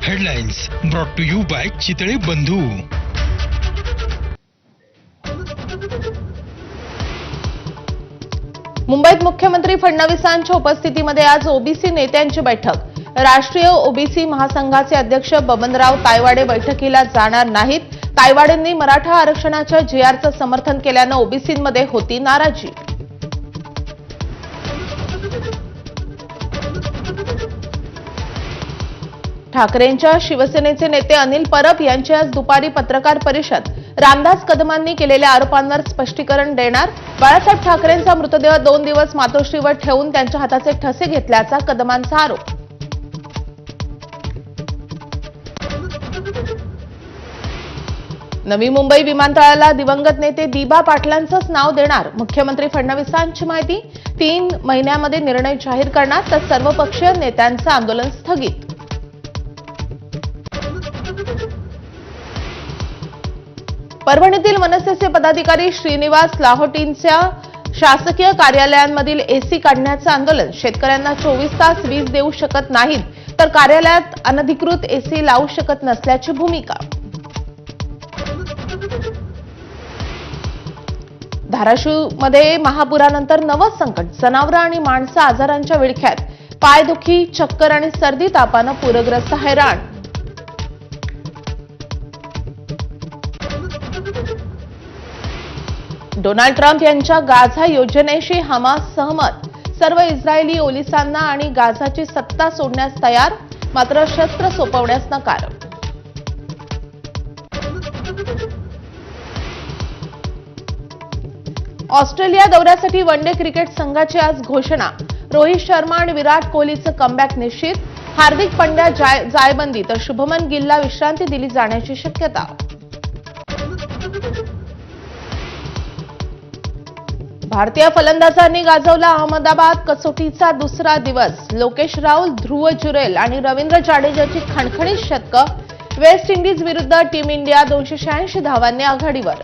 Headlines brought to you by Chitale Bandhu. मुंबईत मुख्यमंत्री फडणवीसांच्या उपस्थितीमध्ये आज ओबीसी नेत्यांची बैठक. राष्ट्रीय ओबीसी महासंघाचे अध्यक्ष बबनराव तायवाडे बैठकीला जाणार नाहीत. तायवाडेंनी मराठा आरक्षणाच्या जीआरचं समर्थन केल्यानं ओबीसींमध्ये होती नाराजी. ठाकरेंच्या शिवसेनेचे नेते अनिल परब यांची आज दुपारी पत्रकार परिषद. रामदास कदमांनी केलेल्या आरोपांवर स्पष्टीकरण देणार. बाळासाहेब ठाकरेंचा मृतदेह 2 दिवस मातोश्रीवर ठेवून त्यांच्या हाताचे ठसे घेतल्याचा कदमांचा आरोप. नवी मुंबई विमानतळाला दिवंगत नेते दिबा पाटलांचंच नाव देणार. मुख्यमंत्री फडणवीसांची माहिती. 3 महिन्यामध्ये निर्णय जाहीर करणार, तर सर्वपक्षीय नेत्यांचं आंदोलन स्थगित. परभणीतील मनसेचे पदाधिकारी श्रीनिवास लाहोटींच्या शासकीय कार्यालयांमधील एसी काढण्याचं आंदोलन. शेतकऱ्यांना 24 तास वीज देऊ शकत नाहीत, तर कार्यालयात अनधिकृत एसी लावू शकत नसल्याची भूमिका. धाराशिवमध्ये महापुरानंतर नवं संकट. जनावरं आणि माणसं आजारांच्या विळख्यात. पायदुखी, चक्कर आणि सर्दी तापानं पूरग्रस्त हैराण. डोनाल्ड ट्रम्प यांच्या गाझा योजनेशी हमास सहमत. सर्व इस्रायली ओलिसांना आणि गाझाची सत्ता सोडण्यास तयार, मात्र शस्त्र सोपवण्यास नकार. ऑस्ट्रेलिया दौऱ्यासाठी वनडे क्रिकेट संघाची आज घोषणा. रोहित शर्मा आणि विराट कोहलीचं कमबॅक निश्चित. हार्दिक पंड्या जायबंदी, तर शुभमन गिलला विश्रांती दिली जाण्याची शक्यता. भारतीय फलंदाजांनी गाजवला अहमदाबाद कसोटीचा दुसरा दिवस. लोकेश राहुल, ध्रुव जुरेल आणि रवींद्र जाडेजाची खणखणीत शतकं. वेस्ट इंडिज विरुद्ध टीम इंडिया 286 धावांनी आघाडीवर.